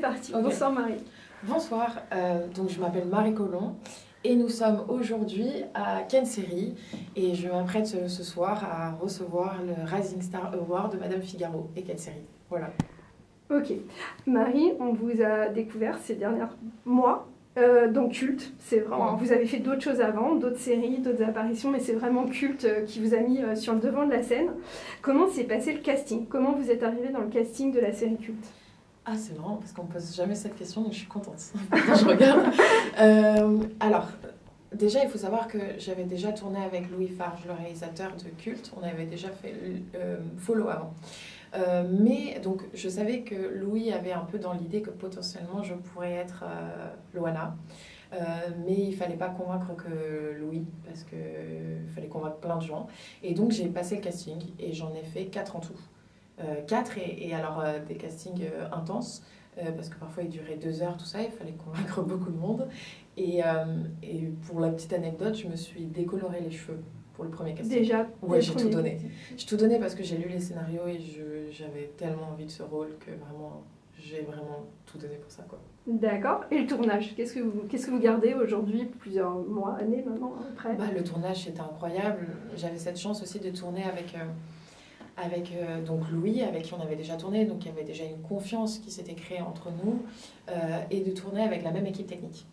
parti. Okay. Bonsoir Marie. Bonsoir, donc je m'appelle Marie Collomb et nous sommes aujourd'hui à Kensery et je m'apprête ce soir à recevoir le Rising Star Award de Madame Figaro et Kensery. Voilà. Ok. Marie, on vous a découvert ces derniers mois dans Culte. C'est vraiment, vous avez fait d'autres choses avant, d'autres séries, d'autres apparitions, mais c'est vraiment Culte qui vous a mis sur le devant de la scène. Comment s'est passé le casting? Comment vous êtes arrivé dans le casting de la série Culte? Ah, c'est marrant parce qu'on ne pose jamais cette question, donc je suis contente. Je regarde. Alors, déjà, il faut savoir que j'avais déjà tourné avec Louis Farge, le réalisateur de Culte. On avait déjà fait Follow avant. Mais donc, je savais que Louis avait un peu dans l'idée que potentiellement je pourrais être Loana. Mais il ne fallait pas convaincre que Louis, parce qu'il fallait convaincre plein de gens. Et donc, j'ai passé le casting et j'en ai fait 4 en tout. 4 et alors des castings intenses parce que parfois ils duraient 2 heures, tout ça, il fallait convaincre beaucoup de monde et pour la petite anecdote, je me suis décoloré les cheveux pour le premier casting. Déjà? Ouais, j'ai tout donné. J'ai tout donné parce que j'ai lu les scénarios et j'avais tellement envie de ce rôle que vraiment, j'ai vraiment tout donné pour ça, quoi. D'accord. Et le tournage, qu'est-ce que vous gardez aujourd'hui, plusieurs mois, années maintenant après? Bah, le tournage c'était incroyable. J'avais cette chance aussi de tourner avec donc Louis, avec qui on avait déjà tourné, donc il y avait déjà une confiance qui s'était créée entre nous, et de tourner avec la même équipe technique.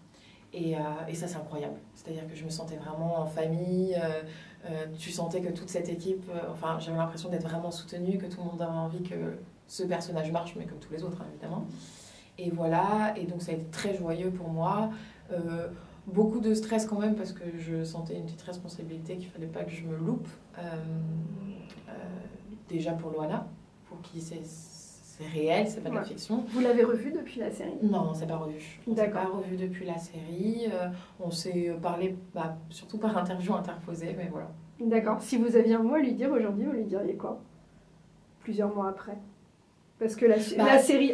Et ça, c'est incroyable. C'est-à-dire que je me sentais vraiment en famille, tu sentais que toute cette équipe, enfin, j'avais l'impression d'être vraiment soutenue, que tout le monde avait envie que ce personnage marche, mais comme tous les autres, hein, évidemment. Et voilà, et donc ça a été très joyeux pour moi. Beaucoup de stress quand même, parce que je sentais une petite responsabilité qu'il ne fallait pas que je me loupe. Déjà pour Loana, pour qui c'est réel, c'est pas de la fiction. Vous l'avez revu depuis la série? Non, on s'est pas revu. On s'est pas revu depuis la série. On s'est parlé surtout par interview interposée, mais voilà. D'accord. Si vous aviez un mot à lui dire aujourd'hui, vous lui diriez quoi? Plusieurs mois après? Parce que la série,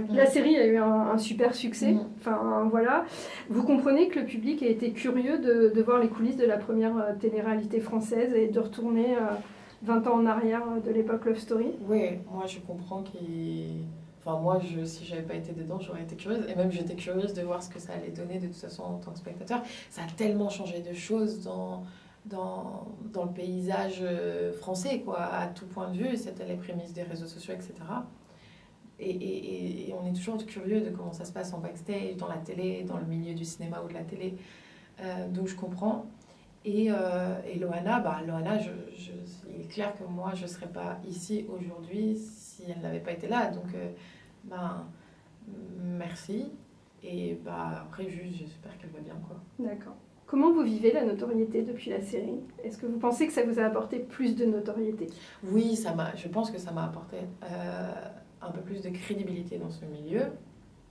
la série a eu un super succès. Enfin, voilà. Vous comprenez que le public a été curieux de voir les coulisses de la première télé-réalité française et de retourner 20 ans en arrière de l'époque Love Story? Oui, moi je comprends Enfin, moi, si j'avais pas été dedans, j'aurais été curieuse. Et même, j'étais curieuse de voir ce que ça allait donner de toute façon en tant que spectateur. Ça a tellement changé de choses dans le paysage français, quoi, à tout point de vue. C'était les prémices des réseaux sociaux, etc. Et on est toujours curieux de comment ça se passe en backstage, dans la télé, dans le milieu du cinéma ou de la télé. Donc, je comprends. Et Loana, il est clair que moi, je ne serais pas ici aujourd'hui si elle n'avait pas été là. Donc, merci. Et après, juste, j'espère qu'elle va bien, quoi. D'accord. Comment vous vivez la notoriété depuis la série? Est-ce que vous pensez que ça vous a apporté plus de notoriété? Oui, je pense que ça m'a apporté un peu plus de crédibilité dans ce milieu.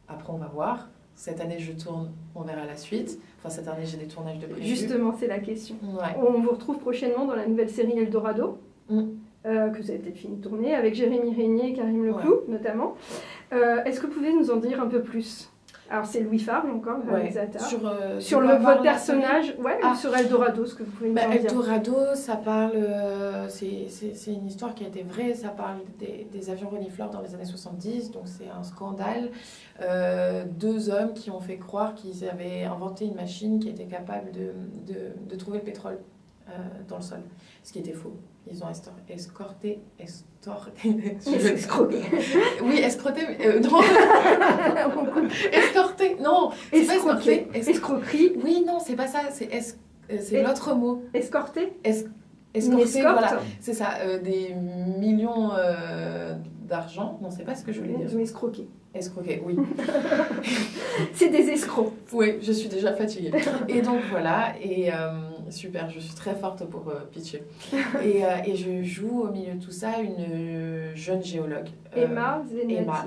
Après, on va voir. Cette année, je tourne, on verra la suite. Enfin, cette année, j'ai des tournages de prévus. Justement, c'est la question. Ouais. On vous retrouve prochainement dans la nouvelle série Eldorado, que vous avez peut-être fini de tourner, avec Jérémy Régnier et Karim Leclou, notamment. Est-ce que vous pouvez nous en dire un peu plus? Alors, c'est Louis Farge, encore, le réalisateur. Sur votre personnage, ou sur Eldorado, ce que vous pouvez nous en dire? Eldorado, ça parle... c'est une histoire qui a été vraie. Ça parle des avions renifleurs dans les années 70. Donc, c'est un scandale. 2 hommes qui ont fait croire qu'ils avaient inventé une machine qui était capable de trouver le pétrole dans le sol. Ce qui était faux. Ils ont escorté... Oui, escroqué, non. Escorté, non. C'est pas escorté. Escroquerie. Oui, non, c'est pas ça. C'est l'autre mot. Escorté. Escorté, voilà. C'est ça. Des millions d'argent. Non, c'est pas ce que je voulais dire. Ils ont escroqué. Escroqué, oui. C'est des escrocs. Oui, je suis déjà fatiguée. Et donc voilà, et super, je suis très forte pour pitcher. Et je joue au milieu de tout ça une jeune géologue. Emma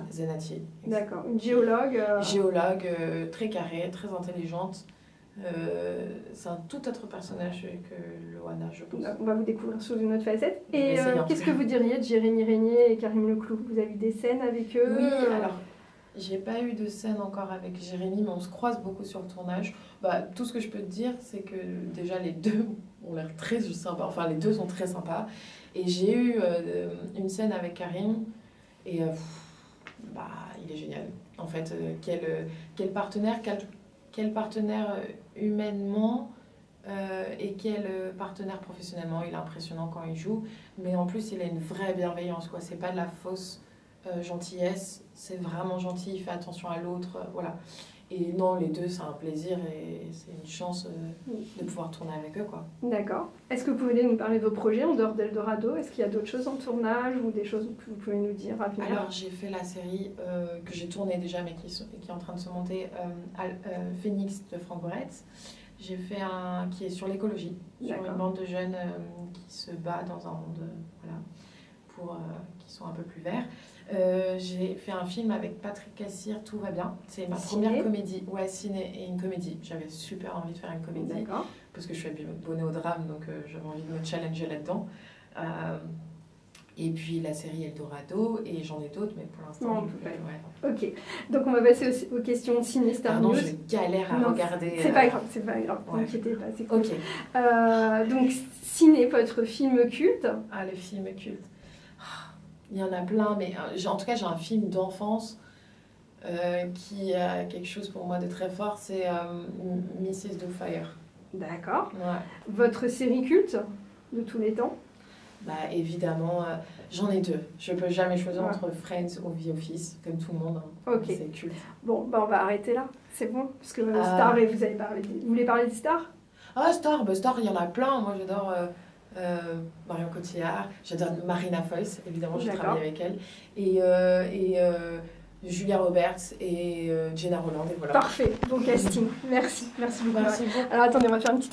Zenati. D'accord, une géologue. Géologue, très carrée, très intelligente. C'est un tout autre personnage que Loana, je pense. On va vous découvrir sous une autre facette. Et qu'est-ce que vous diriez de Jérémy Régnier et Karim Leclou? Vous avez eu des scènes avec eux? Oui, alors... J'ai pas eu de scène encore avec Jérémy, mais on se croise beaucoup sur le tournage. Tout ce que je peux te dire, c'est que déjà les deux ont l'air très sympas. Enfin, les deux sont très sympas. Et j'ai eu une scène avec Karim, et il est génial. en fait. Quel partenaire, quel partenaire humainement et quel partenaire professionnellement. Il est impressionnant quand il joue, mais en plus il a une vraie bienveillance, quoi. C'est pas de la fausse gentillesse, c'est vraiment gentil, il fait attention à l'autre, voilà. Et non, les deux, c'est un plaisir et c'est une chance de pouvoir tourner avec eux, quoi. D'accord. Est-ce que vous pouvez nous parler de vos projets en dehors d'Eldorado? Est-ce qu'il y a d'autres choses en tournage ou des choses que vous pouvez nous dire à venir? Alors, j'ai fait la série que j'ai tournée déjà, mais qui est en train de se monter, Phoenix de Franck Boretz. J'ai fait un qui est sur l'écologie, sur une bande de jeunes qui se bat dans un monde, voilà, pour qui sont un peu plus verts. J'ai fait un film avec Patrick Cassir, Tout va bien. C'est ma première comédie, ouais, ciné et une comédie. J'avais super envie de faire une comédie parce que je suis abonnée au drame, donc j'avais envie de me challenger là-dedans. Et puis la série Eldorado, et j'en ai d'autres, mais pour l'instant, je peux pas. Ok, donc on va passer aux questions ciné Star News. Je galère à regarder. C'est pas grave, c'est pas grave, ne t'inquiétez pas, c'est cool. Ok. Donc, ciné, votre film culte? Ah, le film culte. Il y en a plein, mais en tout cas, j'ai un film d'enfance qui a quelque chose pour moi de très fort, c'est Mrs. Doubtfire. D'accord. Ouais. Votre série culte de tous les temps? Bah, évidemment, j'en ai deux. Je peux jamais choisir entre Friends ou The Office, comme tout le monde. Hein. Ok. C'est culte. Bon, bah on va arrêter là. C'est bon, parce que Star, vous avez parlé. Vous voulez parler des stars? Ah, Star, il y en a plein. Moi, j'adore Marion Cotillard. J'adore Marina Foïs, évidemment, je travaille avec elle. Et Julia Roberts et Gena Rowland. Et voilà. Parfait. Bon casting. Merci. Merci beaucoup. Merci beaucoup. Alors attendez, on va faire une petite